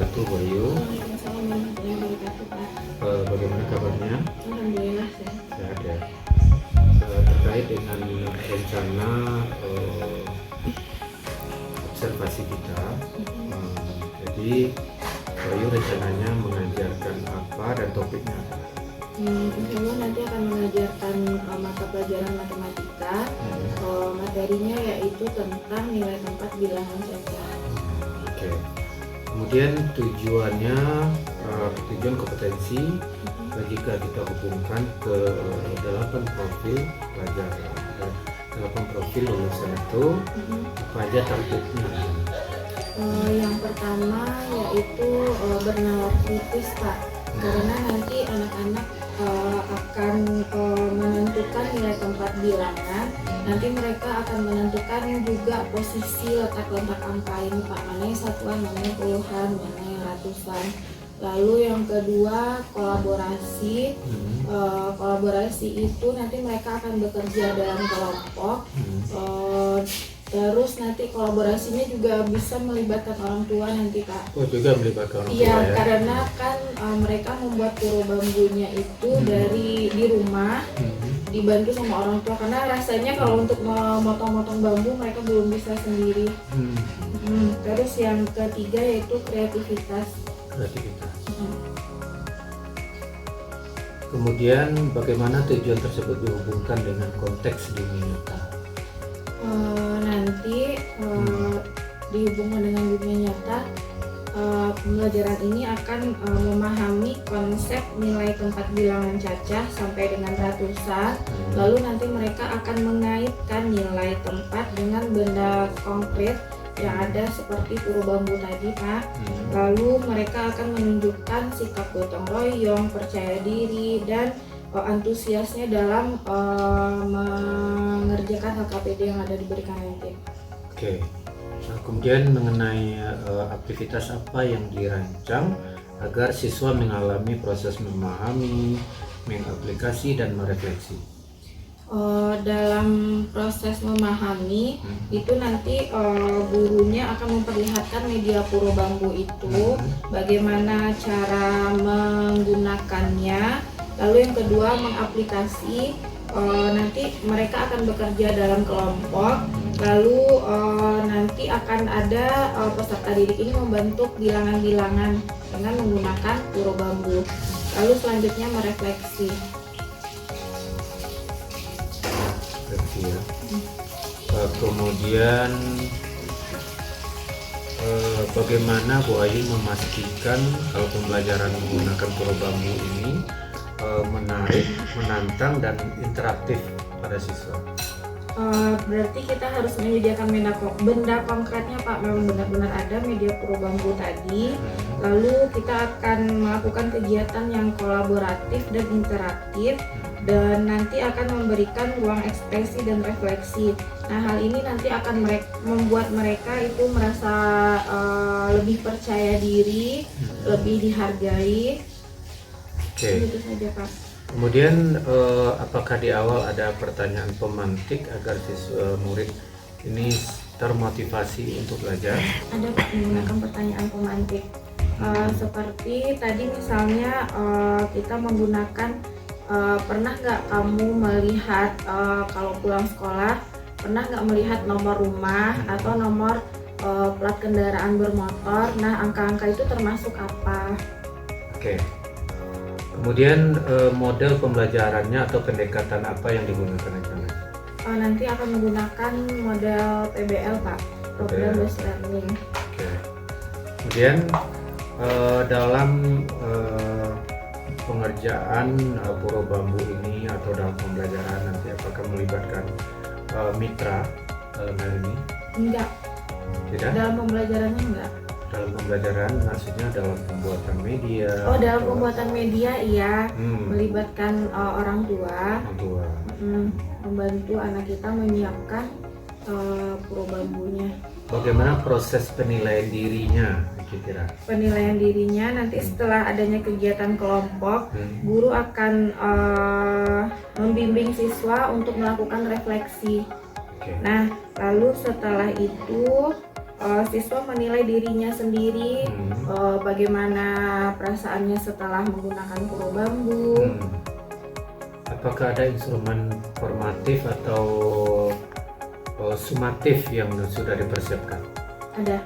wabarakatuh, Bayu. Assalamualaikum warahmatullahi wabarakatuh, Pak. Bagaimana kabarnya? Alhamdulillah sehat. Sehat ya. Terkait dengan rencana observasi kita, jadi Bayu rencananya mengajarkan apa dan topiknya apa? Insya Allah nanti akan mengajarkan mata pelajaran matematika. Materinya yaitu tentang nilai tempat bilangan cacat. Oke. Kemudian tujuannya, tujuan kompetensi jika kita hubungkan ke 8 profil pelajar, 8 profil lulusan itu apa aja targetnya? Yang pertama yaitu bernalar kritis, Pak. Karena nanti anak-anak akan menentukan nilai tempat bilangan. Nanti mereka akan menentukan juga posisi letak-letak angka ini, Pak. Mana yang satuan, mana yang puluhan, mana yang ratusan. Lalu yang kedua kolaborasi. Kolaborasi itu nanti mereka akan bekerja dalam kelompok. Terus nanti kolaborasinya juga bisa melibatkan orang tua nanti, Pak. Oh, juga melibatkan orang tua Iya, ya? karena kan mereka membuat puro bambunya itu dari di rumah, dibantu sama orang tua. Karena rasanya kalau untuk memotong-motong bambu mereka belum bisa sendiri. Terus yang ketiga yaitu kreativitas. Kemudian bagaimana tujuan tersebut dihubungkan dengan konteks dunia nyata? Nanti dihubungkan dengan dunia nyata, pembelajaran ini akan memahami konsep nilai tempat bilangan cacah sampai dengan ratusan. Lalu nanti mereka akan mengaitkan nilai tempat dengan benda konkret yang ada seperti puro bambu tadi, Pak. Lalu mereka akan menunjukkan sikap gotong royong, percaya diri, dan antusiasnya dalam mengerjakan HKPD yang ada diberikan nanti. Oke. Nah, kemudian mengenai aktivitas apa yang dirancang agar siswa mengalami proses memahami, mengaplikasi, dan merefleksi. Dalam proses memahami itu nanti gurunya akan memperlihatkan media puro bambu itu, bagaimana cara menggunakannya. Lalu yang kedua mengaplikasi, nanti mereka akan bekerja dalam kelompok. Lalu nanti akan ada peserta didik ini membentuk bilangan-bilangan dengan menggunakan puro bambu. Lalu selanjutnya merefleksi. Ya. Kemudian bagaimana Bu Ayu memastikan kalau pembelajaran menggunakan puro bambu ini menarik, menantang, dan interaktif pada siswa? Berarti kita harus menyediakan benda konkretnya, Pak. Memang benar-benar ada media puro bambu tadi. Lalu kita akan melakukan kegiatan yang kolaboratif dan interaktif, dan nanti akan memberikan ruang ekspresi dan refleksi. Nah, hal ini nanti akan membuat mereka itu merasa lebih percaya diri, lebih dihargai. Oke. Itu saja, Pak. Kemudian apakah di awal ada pertanyaan pemantik agar siswa murid ini termotivasi untuk belajar? Ada, Pak, menggunakan pertanyaan pemantik. Seperti tadi misalnya kita menggunakan pernah nggak kamu melihat kalau pulang sekolah, pernah nggak melihat nomor rumah atau nomor plat kendaraan bermotor? Nah, angka-angka itu termasuk apa? Oke. Kemudian model pembelajarannya atau pendekatan apa yang digunakan rencana? Nanti akan menggunakan model PBL, Pak, program based learning. Oke. Kemudian dalam pengerjaan puro bambu ini atau dalam pembelajaran nanti apakah melibatkan mitra dalam hal ini? Enggak. Tidak? Dalam pembelajarannya enggak. Dalam pembelajaran maksudnya dalam pembuatan media? Dalam pembuatan media iya, melibatkan orang tua. Membantu anak kita menyiapkan puro bambunya. Bagaimana proses penilaian dirinya kira-kira? Penilaian dirinya nanti setelah adanya kegiatan kelompok, guru akan membimbing siswa untuk melakukan refleksi. Nah, lalu setelah itu siswa menilai dirinya sendiri, Hmm. bagaimana perasaannya setelah menggunakan puro bambu. Hmm. Apakah ada instrumen formatif atau sumatif yang sudah dipersiapkan? Ada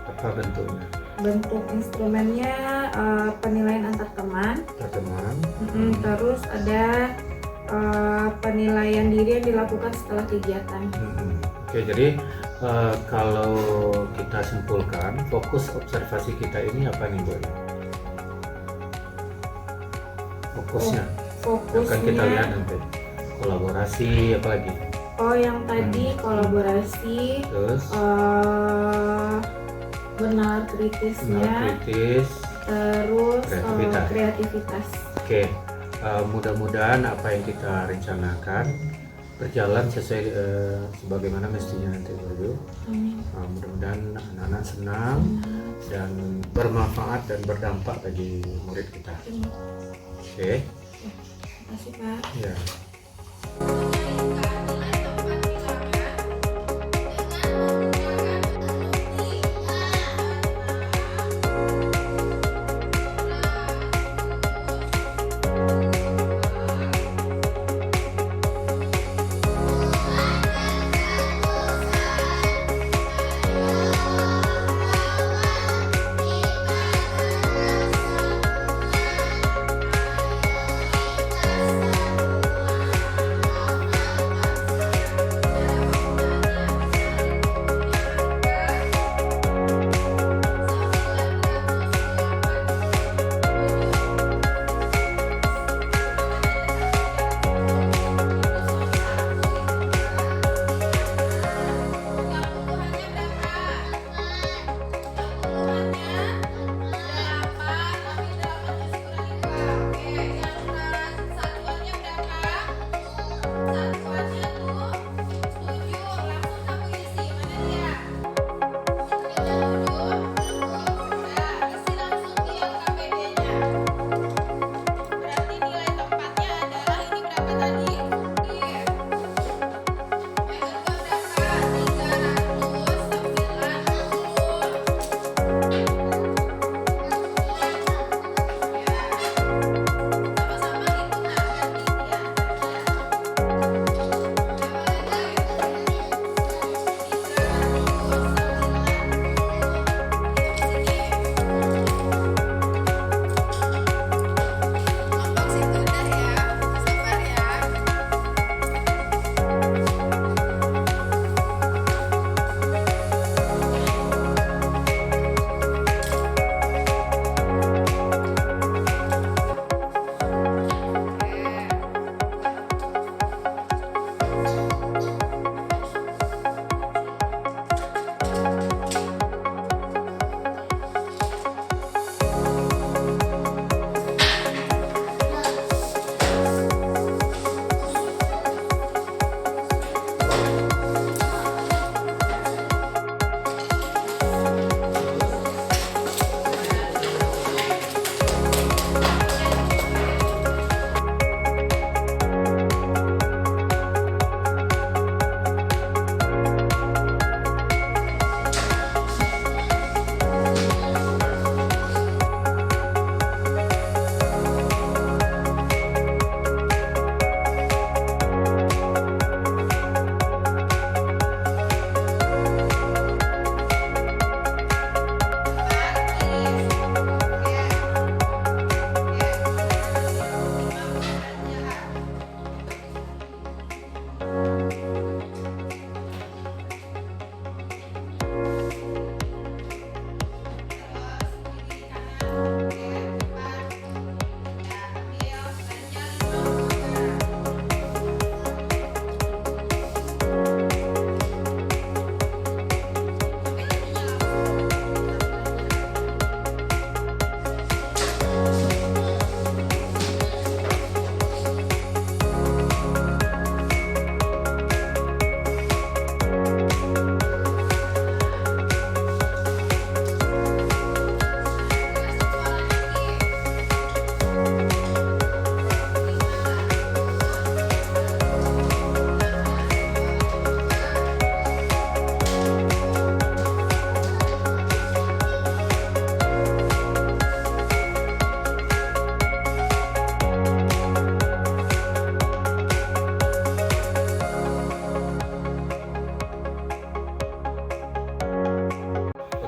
Apa bentuknya? bentuk instrumennya, penilaian antar teman. Teman. Terus ada penilaian diri yang dilakukan setelah kegiatan. Oke, jadi kalau kita simpulkan, fokus observasi kita ini apa nih, Bu? Fokusnya akan kita lihat Fokusnya, nanti kolaborasi apalagi, yang tadi kolaborasi, terus benar kritisnya, benar kritis. terus Kreativitas. kreativitas. Oke, mudah-mudahan apa yang kita rencanakan berjalan sesuai sebagaimana mestinya nanti, Bu. Amin. Mudah-mudahan anak-anak senang dan bermanfaat dan berdampak bagi murid kita. Oke, Terima kasih, Pak. ya.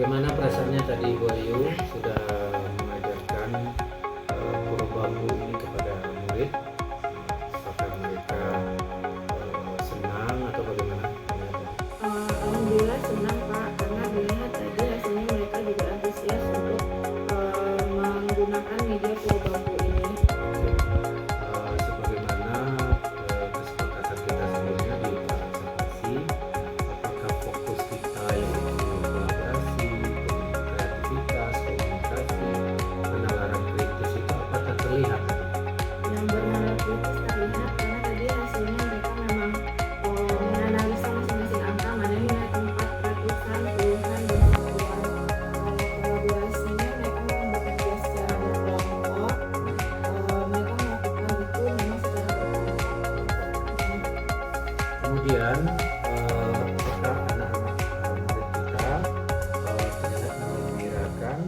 Bagaimana perasaannya tadi Bu Ayu sudah mengajarkan puro bambu ini kepada murid? Apakah mereka senang atau bagaimana? Alhamdulillah senang Pak, karena dilihat tadi hasilnya mereka juga antusias untuk menggunakan media puro bambu ini. Sebagaimana kesepakatan kita sebelumnya di observasi, apakah fokus kita yaitu kolaborasi, kreativitas, komunikasi, penalaran kritis itu apakah terlihat? Yang bernalar kritis terlihat karena tadi hasilnya mereka memang menganalisa masing-masing angka, mana yang nilai tempat, ratusan, puluhan, dan satuan. Kalau kolaborasinya mereka memang bekerja secara berkelompok, mereka melakukan itu memang secara berkelompok. Kemudian apakah anak-anak murid kita terlihat mengembirakan,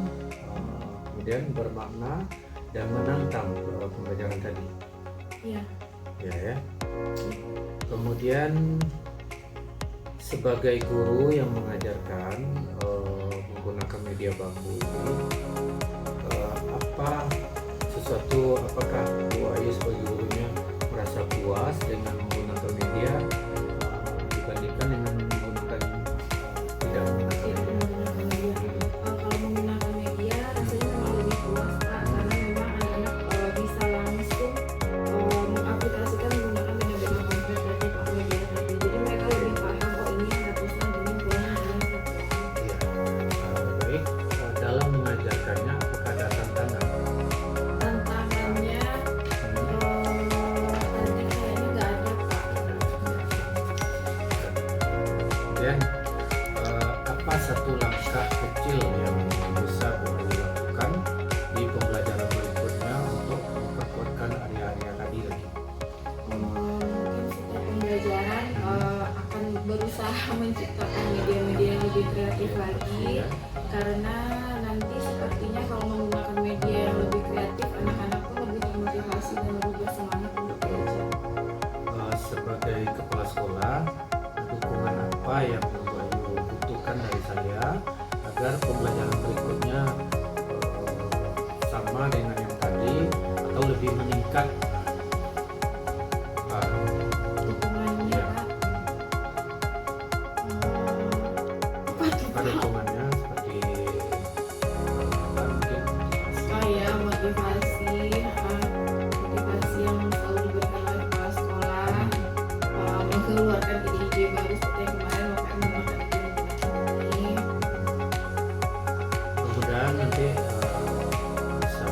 kemudian bermakna dan menantang pembelajaran tadi? Iya. Ya. Kemudian sebagai guru yang mengajarkan menggunakan media bambu ini, apakah Bu Ayu sebagai gurunya merasa puas dengan menggunakan media dibandingkan dengan menggunakan tidak menggunakan media? Kalau menggunakan media rasanya memang lebih puas Pak, karena memang anak-anak bisa langsung mengaplikasikan menggunakan benar-benar konkret dari Pak media tadi. Jadi mereka lebih paham, oh ini yang ratusan, ini puluhan, ini satuan. Iya. Baik. Dalam mengajarkannya apakah ada tantangan? Tantangannya nanti kayaknya nggak ada Pak. Dan apa satu langkah kecil yang bisa Bu Ayu lakukan di pembelajaran berikutnya untuk memperkuatkan area-area tadi lagi? Mungkin setiap pembelajaran akan berusaha menciptakan media-media yang lebih kreatif lagi, Ya. karena nanti sepertinya kalau menggunakan media yang lebih kreatif, anak-anak pun lebih termotivasi dan lebih bersemangat untuk belajar. Sebagai kepala sekolah, dukungan apa yang Bu Ayu butuhkan dari saya agar pembelajaran berikutnya sama dengan yang tadi atau lebih meningkat? Dukungannya Ya. Pak, apa tuh Apa Pak? dukungannya seperti mungkin Oh ya, motivasi yang selalu diberikan oleh kepala sekolah, mengeluarkan ide-ide baru seperti yang kemarin Bapak menggunakan ide ini. mudah-mudahan nanti bisa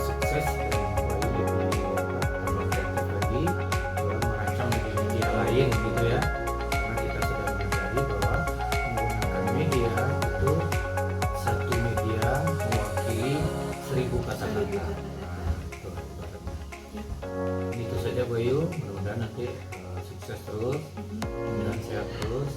sukses dan kembali lebih tambah kreatif lagi dalam merancang media-media lain gitu ya, karena kita sudah menyadari bahwa menggunakan media itu satu media mewakili 1000 kata-kata. Itu saja Bu Ayu, mudah-mudahan nanti sukses terus, mudah-mudahan sehat terus.